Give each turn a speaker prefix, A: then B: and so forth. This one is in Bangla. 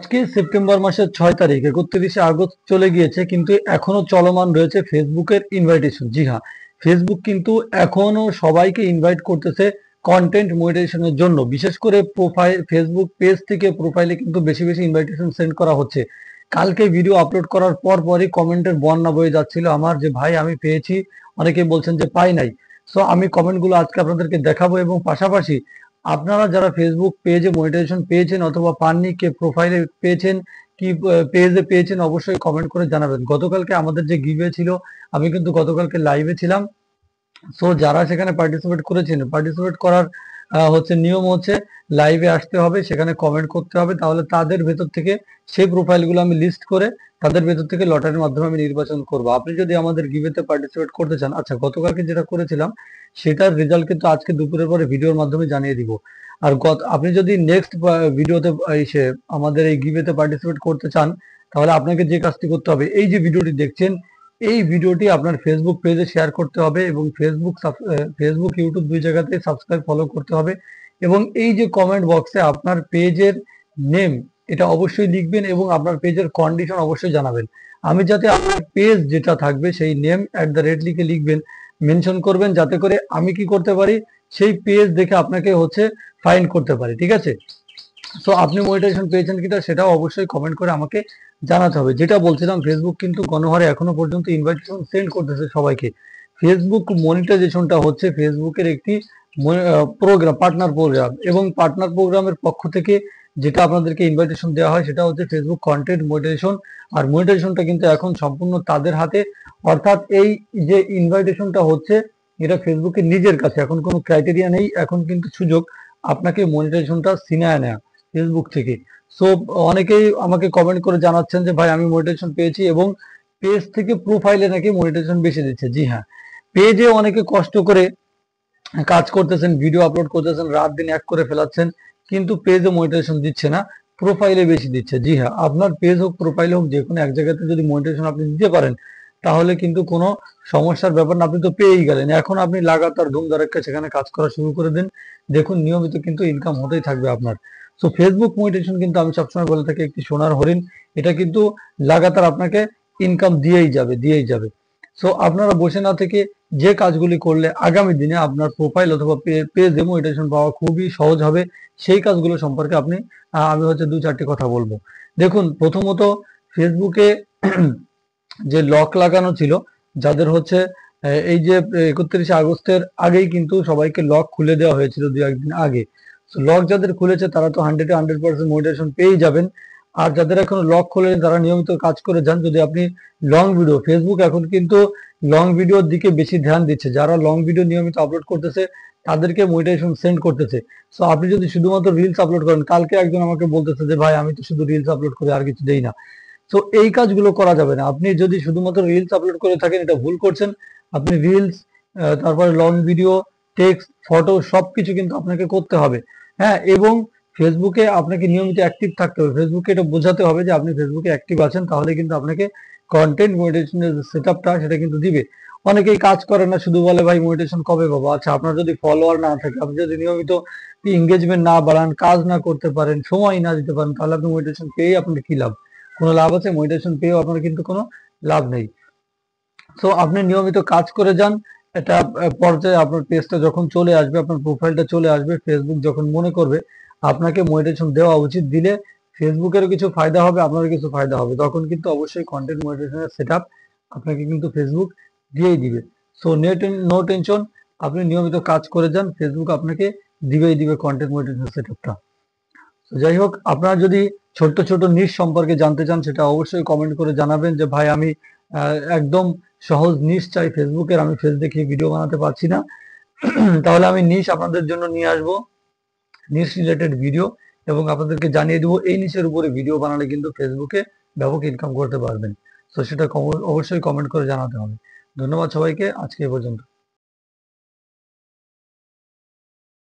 A: আজকে সেপ্টেম্বর মাসের 6 তারিখ, 31শে আগস্ট চলে গিয়েছে, কিন্তু এখনো চলমান রয়েছে ফেসবুকের ইনভাইটেশন। জি হ্যাঁ, ফেসবুক কিন্তু এখনো সবাইকে ইনভাইট করতেছে কন্টেন্ট মনিটাইজেশনের জন্য। বিশেষ করে প্রোফাইল, ফেসবুক পেজ থেকে প্রোফাইলে কিন্তু বেশি বেশি ইনভাইটেশন সেন্ড করা হচ্ছে। কালকে ভিডিও আপলোড করার পরই কমেন্টের বন্যা বয়ে যাচ্ছিল আমার, যে ভাই আমি পেয়েছি, অনেকে বলছেন যে পাই নাই। সো আমি কমেন্টগুলো আজকে আপনাদেরকে দেখাবো, এবং পাশাপাশি আপনারা যারা ফেসবুক পেজে মনিটাইজেশন পেয়েছেন অথবা পাননি, কে প্রোফাইলে পেয়েছেন, কি পেজে পেয়েছেন, অবশ্যই কমেন্ট করে জানাবেন। গতকালকে আমাদের যে গিভওয়ে ছিল, আমি কিন্তু গতকালকে লাইভে ছিলাম। সো যারা সেখানে পার্টিসিপেট করেছেন, পার্টিসিপেট করার নিয়ম হচ্ছে লাইভে আসতে হবে, সেখানে কমেন্ট করতে হবে, তাহলে তাদের ভেতর থেকে সেই প্রোফাইলগুলো আমি লিস্ট করে তাদের ভেতর থেকে লটারির মাধ্যমে আমি নির্বাচন করব। আপনি যদি আমাদের গিভওয়েতে পার্টিসিপেট করতে চান, আচ্ছা গতকালকে যেটা করেছিলাম সেটার রেজাল্ট কিন্তু আজকে দুপুরের পরে ভিডিওর মাধ্যমে জানিয়ে দিব। আর আপনি যদি নেক্সট ভিডিওতে এসে আমাদের এই গিভওয়েতে পার্টিসিপেট করতে চান, তাহলে আপনাকে যে কাজটি করতে হবে, এই যে ভিডিওটি দেখছেন, এই ভিডিওটি আপনার ফেসবুক পেজে শেয়ার করতে হবে, এবং ফেসবুক ইউটিউব দুই জায়গাতে সাবস্ক্রাইব ফলো করতে হবে। এবং এই যে কমেন্ট বক্সে আপনার পেজের নেম, এটা অবশ্যই লিখবেন, এবং আপনার পেজের কন্ডিশন অবশ্যই জানাবেন। আমি যাতে আপনার পেজ যেটা থাকবে সেই নেম @লিখে লিখবেন, মেনশন করবেন, যাতে করে আমি কি করতে পারি, সেই পেজ দেখে আপনাকে ফাইন্ড করতে পারি। ঠিক আছে? সো আপনি মনিটাইজেশন পেয়েছেন কিনা সেটাও অবশ্যই কমেন্ট করে আমাকে জানাতে হবে। যেটা বলছিলাম, ফেসবুক কিন্তু গণহারে এখনো পর্যন্ত ইনভাইটেশন সেন্ড করতেছে সবাইকে। ফেসবুক মনিটাইজেশনটা হচ্ছে ফেসবুকের একটি প্রোগ্রাম, পার্টনার প্রোগ্রাম, এবং পার্টনার প্রোগ্রামের পক্ষ থেকে যেটা আপনাদেরকে ইনভাইটেশন দেওয়া হয় সেটা হচ্ছে ফেসবুক কন্টেন্ট মনিটাইজেশন। আর মনিটাইজেশনটা কিন্তু এখন সম্পূর্ণ তাদের হাতে, অর্থাৎ এই যে ইনভাইটেশনটা হচ্ছে এটা ফেসবুকের নিজের কাছে, এখন কোনো ক্রাইটেরিয়া নেই, এখন কিন্তু সুযোগ আপনাকে মনিটাইজেশনটা ছিনায় নেয়া ফেসবুক থেকে। সো অনেকেই আমাকে কমেন্ট করে জানাচ্ছেন যে ভাই আমি মনিটাইজেশন পেয়েছি, এবং পেজ থেকে প্রোফাইলে নাকি মনিটাইজেশন বেশি দিচ্ছে। জি হ্যাঁ, পেজে অনেকে কষ্ট করে কাজ করতেছেন, ভিডিও আপলোড করতেছেন, রাত দিন এক করে ফেলাচ্ছেন, কিন্তু পেজে মনিটাইজেশন দিচ্ছে না, প্রোফাইলে বেশি দিচ্ছে। জি হ্যাঁ, আপনার পেজ হোক প্রোফাইল হোক, যে কোনো এক জায়গাতে যদি মনিটাইজেশন আপনি দিতে পারেন, তাহলে কিন্তু কোনো সমস্যার ব্যাপার না, আপনি তো পেয়েই গেলেন। এখন আপনি লাগাতার ধুমধারাক্কা সেখানে কাজ করা শুরু করে দিন, দেখুন নিয়মিত কিন্তু ইনকাম হতেই থাকবে আপনার। সো ফেসবুক মনিটাইজেশন কিন্তু আমি সবসময় বলে থাকি একটি সোনার হরিণ, এটা কিন্তু লাগাতার আপনাকে ইনকাম দিয়েই যাবে, দিয়েই যাবে। সো আপনারা বসে না থেকে যে কাজগুলি করলে আগামী দিনে আপনার প্রোফাইল অথবা পেজ মনিটাইজেশন পাওয়া খুবই সহজ হবে, সেই কাজগুলো সম্পর্কে আমি দু চারটি কথা বলবো। দেখুন, প্রথমত ফেসবুকে যে লক লাগানো ছিল, যাদের এই যে 31শে আগস্টের আগেই কিন্তু সবাইকে লক খুলে দেওয়া হয়েছিল দু একদিন আগে। লক যাদের খুলেছে তারা তো 100% মনিটাইজেশন পেয়ে যাবেন। আর যাদের এখনো লক খোলেনি তারা নিয়মিত কাজ করে যান। যদি আপনি লং ভিডিও, ফেসবুক এখন কিন্তু লং ভিডিওর দিকে বেশি ধ্যান দিচ্ছে, যারা লং ভিডিও নিয়মিত আপলোড করতেছে তাদেরকে মনিটাইজেশন সেন্ড করতেছে। সো আপনি যদি শুধুমাত্র রিলস আপলোড করেন, কালকে একজন আমাকে বলতেছে যে ভাই আমি তো শুধু রিলস আপলোড করি, আর কিছু দেই না। তো এই কাজগুলো করা যাবে না। আপনি যদি শুধুমাত্র রিলস আপলোড করে থাকেন, এটা ভুল করছেন। আপনি রিলস, তারপরে লং ভিডিও, টেক্সট, ফটো সবকিছু কিন্তু আপনাকে করতে হবে। হ্যাঁ, এবং ফেসবুকে আপনাকে নিয়মিত অ্যাক্টিভ থাকতে হবে। ফেসবুকে এটা বোঝাতে হবে যে আপনি ফেসবুকে অ্যাক্টিভ আছেন, তাহলে কিন্তু আপনাকে কন্টেন্ট মনিটাইজেশনের যে সেটআপটা সেটা কিন্তু দিবে। অনেকেই কাজ করে না, শুধু বলে ভাই মনিটাইজেশন কবে পাবো। আচ্ছা, আপনার যদি ফলোয়ার না থাকে, আপনি যদি নিয়মিত এঙ্গেজমেন্ট না বাড়ান, কাজ না করতে পারেন, সময় না দিতে পারেন, তাহলে আপনি মনিটাইজেশন পেয়ে আপনার কি লাভ? কোনো লাভ আছে? মনিটাইজেশন পেয়েও আপনার কিন্তু কোনো লাভ নেই। সো আপনি নিয়মিত কাজ করে যান। এটা পর্যায়ে আপনার পেজটা যখন চলে আসবে, আপনার প্রোফাইলটা চলে আসবে, ফেসবুক যখন মনে করবে আপনাকে মনিটাইজেশন দেওয়া উচিত, দিলে ফেসবুকেরও কিছু ফায়দা হবে, আপনারও কিছু ফায়দা হবে। তখন কিন্তু অবশ্যই কন্টেন্ট মনিটাইজেশনের সেটআপ আপনাকে কিন্তু ফেসবুক দিয়েই দিবে। সো নো টেনশন, আপনি নিয়মিত কাজ করে যান, ফেসবুক আপনাকে দিবেই দিবে কন্টেন্ট মনিটাইজেশন সেটআপটা। যাই হোক, আপনারা যদি ছোট্ট ছোট নিশ সম্পর্কে জানতে চান, সেটা অবশ্যই কমেন্ট করে জানাবেন যে ভাই আমি একদম সহজ নিশ চাই ফেসবুকের, আমি ফেস দেখিয়ে ভিডিও বানাতে পারছি না। তাহলে আমি নিশ আপনাদের জন্য নিয়ে আসবো, নিশ রিলেটেড ভিডিও, এবং আপনাদেরকে জানিয়ে দেবো এই নিশের উপরে ভিডিও বানালে কিন্তু ফেসবুকে ব্যাপক ইনকাম করতে পারবেন। তো সেটা অবশ্যই কমেন্ট করে জানাতে হবে। ধন্যবাদ সবাইকে, আজকে এ পর্যন্ত।